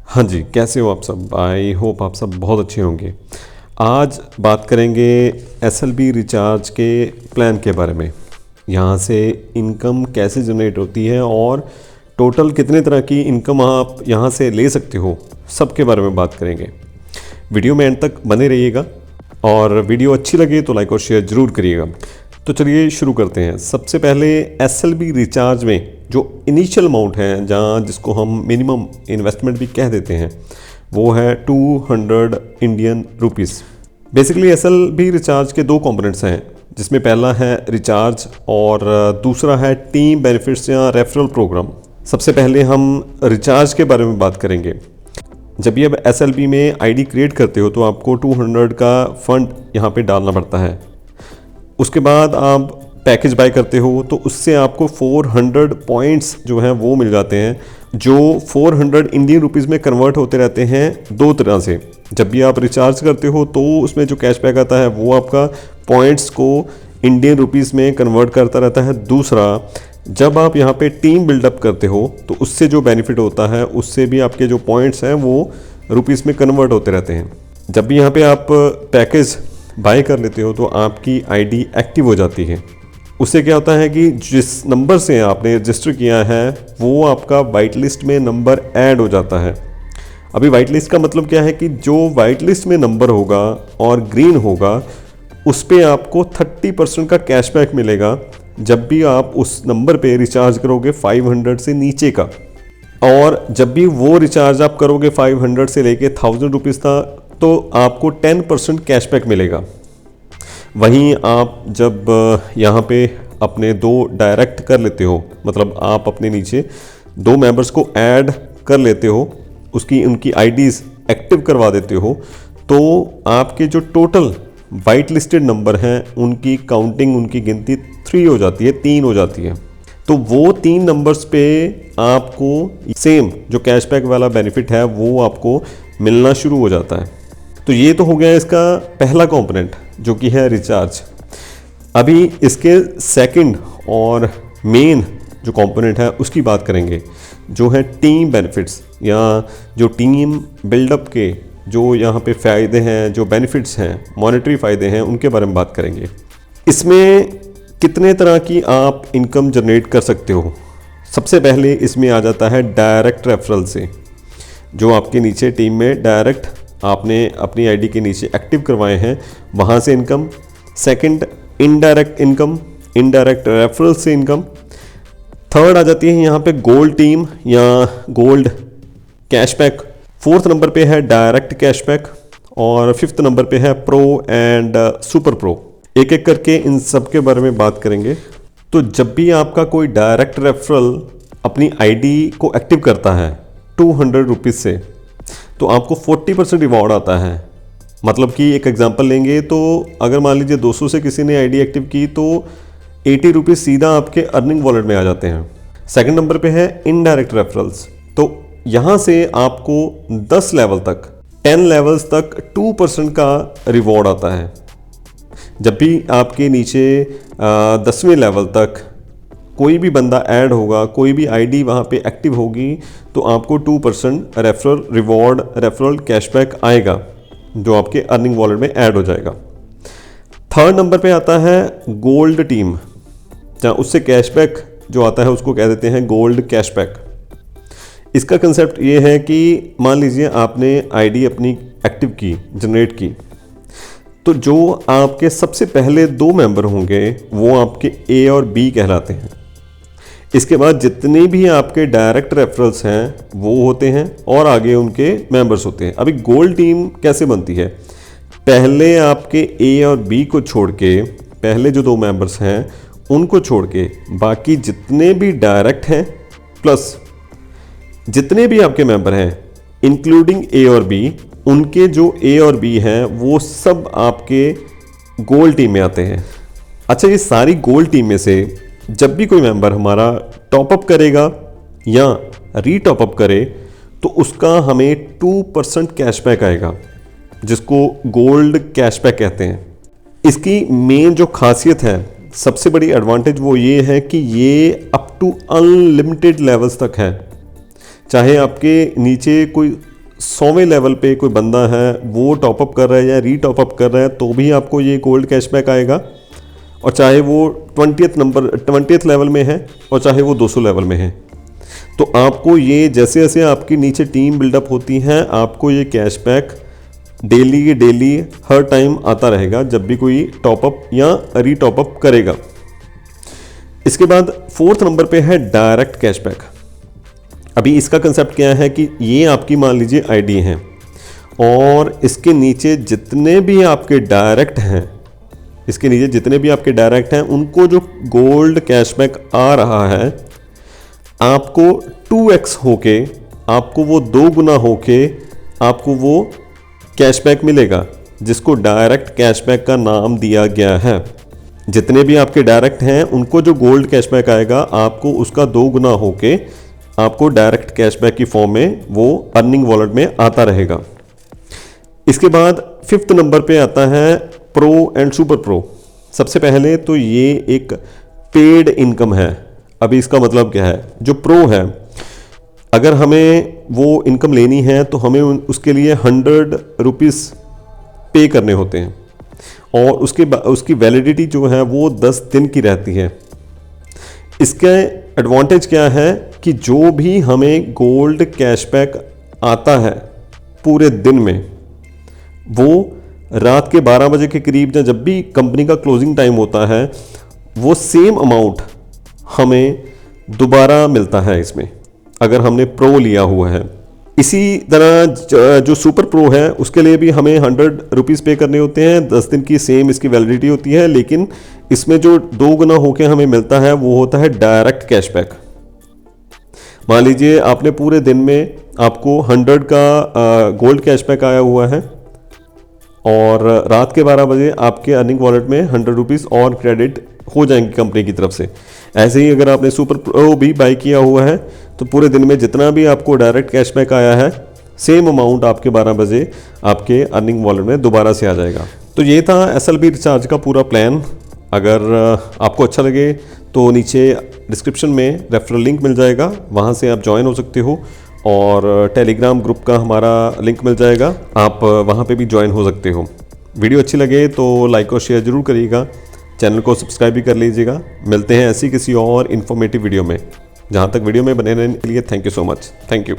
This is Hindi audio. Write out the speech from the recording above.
हाँ जी, कैसे हो आप सब? आई होप आप सब बहुत अच्छे होंगे। आज बात करेंगे एसएलबी रिचार्ज के प्लान के बारे में। यहाँ से इनकम कैसे जनरेट होती है और टोटल कितने तरह की इनकम आप यहाँ से ले सकते हो, सबके बारे में बात करेंगे। वीडियो में एंड तक बने रहिएगा और वीडियो अच्छी लगे तो लाइक और शेयर ज़रूर करिएगा। तो चलिए शुरू करते हैं। सबसे पहले एसएलबी रिचार्ज में जो इनिशियल अमाउंट है, जहाँ जिसको हम मिनिमम इन्वेस्टमेंट भी कह देते हैं, वो है 200 Indian rupees. Basically SLB recharge के दो कंपोनेंट्स हैं, जिसमें पहला है रिचार्ज और दूसरा है टीम बेनिफिट्स या रेफरल प्रोग्राम। सबसे पहले हम रिचार्ज के बारे में बात करेंगे। जब भी अब एसएलबी में आईडी क्रिएट करते हो तो आपको 200 का फंड यहाँ पे डालना पड़ता है। उसके बाद आप पैकेज बाय करते हो तो उससे आपको 400 पॉइंट्स जो हैं वो मिल जाते हैं, जो 400 इंडियन रुपीज़ में कन्वर्ट होते रहते हैं दो तरह से। जब भी आप रिचार्ज करते हो तो उसमें जो कैशबैक आता है वो आपका पॉइंट्स को इंडियन रुपीज़ में कन्वर्ट करता रहता है। दूसरा, जब आप यहाँ पे टीम बिल्डअप करते हो तो उससे जो बेनिफिट होता है उससे भी आपके जो पॉइंट्स हैं वो रुपीज़ में कन्वर्ट होते रहते हैं। जब भी यहाँ पे आप पैकेज बाय कर लेते हो तो आपकी आईडी एक्टिव हो जाती है। उससे क्या होता है कि जिस नंबर से आपने रजिस्टर किया है वो आपका वाइट लिस्ट में नंबर ऐड हो जाता है। अभी वाइट लिस्ट का मतलब क्या है कि जो वाइट लिस्ट में नंबर होगा और ग्रीन होगा उस पे आपको 30% का कैशबैक मिलेगा जब भी आप उस नंबर पे रिचार्ज करोगे 500 से नीचे का। और जब भी वो रिचार्ज आप करोगे 500 से लेके 1000 रुपीज़ था तो आपको 10% कैशबैक मिलेगा। वहीं आप जब यहाँ पे अपने दो डायरेक्ट कर लेते हो, मतलब आप अपने नीचे दो मेंबर्स को ऐड कर लेते हो, उनकी आईडीज़ एक्टिव करवा देते हो, तो आपके जो टोटल वाइट लिस्टेड नंबर हैं उनकी काउंटिंग, उनकी गिनती 3 हो जाती है, 3 हो जाती है। तो वो 3 नंबर्स पे आपको सेम जो कैशबैक वाला बेनिफिट है वो आपको मिलना शुरू हो जाता है। तो ये तो हो गया इसका पहला कंपोनेंट जो कि है रिचार्ज। अभी इसके सेकंड और मेन जो कंपोनेंट है उसकी बात करेंगे, जो है टीम बेनिफिट्स या जो टीम बिल्डअप के जो यहाँ पे फ़ायदे हैं, जो बेनिफिट्स हैं, मॉनेटरी फ़ायदे हैं, उनके बारे में बात करेंगे। इसमें कितने तरह की आप इनकम जनरेट कर सकते हो। सबसे पहले इसमें आ जाता है डायरेक्ट रेफरल से, जो आपके नीचे टीम में डायरेक्ट आपने अपनी आईडी के नीचे एक्टिव करवाए हैं, वहाँ से income. Second, indirect income, indirect referral से इनकम। थर्ड आ जाती है यहाँ पे गोल्ड टीम या गोल्ड कैशबैक। फोर्थ नंबर पे है डायरेक्ट कैशबैक और फिफ्थ नंबर पे है प्रो एंड सुपर प्रो। एक एक करके इन सब के बारे में बात करेंगे। तो जब भी आपका कोई डायरेक्ट रेफरल अपनी आईडी को एक्टिव करता है 200 रुपीज़ से, तो आपको 40% रिवॉर्ड आता है। मतलब कि एक एग्जांपल लेंगे तो अगर मान लीजिए 200 से किसी ने आईडी एक्टिव की तो 80 रुपीज़ सीधा आपके अर्निंग वॉलेट में आ जाते हैं। सेकंड नंबर पे है इनडायरेक्ट रेफरल्स। तो यहाँ से आपको 10 लेवल तक, 10 लेवल्स तक 2% का रिवॉर्ड आता है। जब भी आपके नीचे 10वें लेवल तक कोई भी बंदा ऐड होगा, कोई भी आईडी वहाँ पे एक्टिव होगी, तो आपको 2% रेफरल रिवॉर्ड, रेफरल कैशबैक आएगा जो आपके अर्निंग वॉलेट में ऐड हो जाएगा। थर्ड नंबर पे आता है गोल्ड टीम, जहाँ उससे कैशबैक जो आता है उसको कह देते हैं गोल्ड कैशबैक। इसका कंसेप्ट ये है कि मान लीजिए आपने आईडी अपनी एक्टिव की, जनरेट की, तो जो आपके सबसे पहले 2 मेंबर होंगे वो आपके ए और बी कहलाते हैं। इसके बाद जितने भी आपके डायरेक्ट रेफरल्स हैं वो होते हैं और आगे उनके मेंबर्स होते हैं। अभी गोल्ड टीम कैसे बनती है? पहले आपके ए और बी को छोड़ के, पहले जो 2 मेंबर्स हैं उनको छोड़ के बाकी जितने भी डायरेक्ट हैं प्लस जितने भी आपके मेंबर हैं इंक्लूडिंग ए और बी, उनके जो ए और बी हैं वो सब आपके गोल्ड टीम में आते हैं। अच्छा, ये सारी गोल्ड टीम में से जब भी कोई मेंबर हमारा टॉपअप करेगा या रीटॉपअप करे तो उसका हमें 2% कैशबैक आएगा, जिसको गोल्ड कैशबैक कहते हैं। इसकी मेन जो खासियत है, सबसे बड़ी एडवांटेज वो ये है कि ये अप टू अनलिमिटेड लेवल्स तक है। चाहे आपके नीचे कोई 100वें लेवल पे कोई बंदा है वो टॉपअप कर रहा है या रीटॉपअप कर रहा है तो भी आपको ये गोल्ड कैशबैक आएगा, और चाहे वो 20th लेवल में है और चाहे वो 200 लेवल में है। तो आपको ये जैसे जैसे आपकी नीचे टीम बिल्डअप होती है आपको ये कैशबैक डेली हर टाइम आता रहेगा जब भी कोई टॉपअप या रीटॉपअप करेगा। इसके बाद 4th नंबर पे है डायरेक्ट कैशबैक। अभी इसका कंसेप्ट क्या है कि ये आपकी मान लीजिए आईडी है और इसके नीचे जितने भी आपके डायरेक्ट हैं उनको जो गोल्ड कैशबैक आ रहा है आपको 2x होके, आपको वो 2 गुना होके आपको वो कैशबैक मिलेगा, जिसको डायरेक्ट कैशबैक का नाम दिया गया है। जितने भी आपके डायरेक्ट हैं उनको जो गोल्ड कैशबैक आएगा आपको उसका 2 गुना होके आपको डायरेक्ट कैशबैक की फॉर्म में वो अर्निंग वॉलेट में आता रहेगा। इसके बाद 5th नंबर पे आता है प्रो एंड सुपर प्रो। सबसे पहले तो ये एक पेड इनकम है। अभी इसका मतलब क्या है, जो प्रो है अगर हमें वो इनकम लेनी है तो हमें उसके लिए 100 रुपीज़ पे करने होते हैं और उसकी वैलिडिटी जो है वो 10 दिन की रहती है। इसका एडवांटेज क्या है कि जो भी हमें गोल्ड कैशबैक आता है पूरे दिन में वो रात के 12 बजे के करीब या जब भी कंपनी का क्लोजिंग टाइम होता है वो सेम अमाउंट हमें दोबारा मिलता है इसमें, अगर हमने प्रो लिया हुआ है। इसी तरह जो सुपर प्रो है उसके लिए भी हमें 100 रुपीज़ पे करने होते हैं, 10 दिन की सेम इसकी वैलिडिटी होती है, लेकिन इसमें जो 2 गुना होके हमें मिलता है वो होता है डायरेक्ट कैशबैक। मान लीजिए आपने पूरे दिन में आपको 100 का गोल्ड कैशबैक आया हुआ है और रात के 12 बजे आपके अर्निंग वॉलेट में 100 रुपीज़ और क्रेडिट हो जाएंगे कंपनी की तरफ से। ऐसे ही अगर आपने सुपर प्रो भी बाई किया हुआ है तो पूरे दिन में जितना भी आपको डायरेक्ट कैशबैक आया है सेम अमाउंट आपके 12 बजे आपके अर्निंग वॉलेट में दोबारा से आ जाएगा। तो ये था SLB रिचार्ज का पूरा प्लान। अगर आपको अच्छा लगे तो नीचे डिस्क्रिप्शन में रेफरल लिंक मिल जाएगा, वहाँ से आप ज्वाइन हो सकते हो, और टेलीग्राम ग्रुप का हमारा लिंक मिल जाएगा, आप वहाँ पे भी ज्वाइन हो सकते हो। वीडियो अच्छी लगे तो लाइक और शेयर ज़रूर करिएगा, चैनल को सब्सक्राइब भी कर लीजिएगा। मिलते हैं ऐसी किसी और इन्फॉर्मेटिव वीडियो में। जहाँ तक वीडियो में बने रहने के लिए thank you so much. Thank you.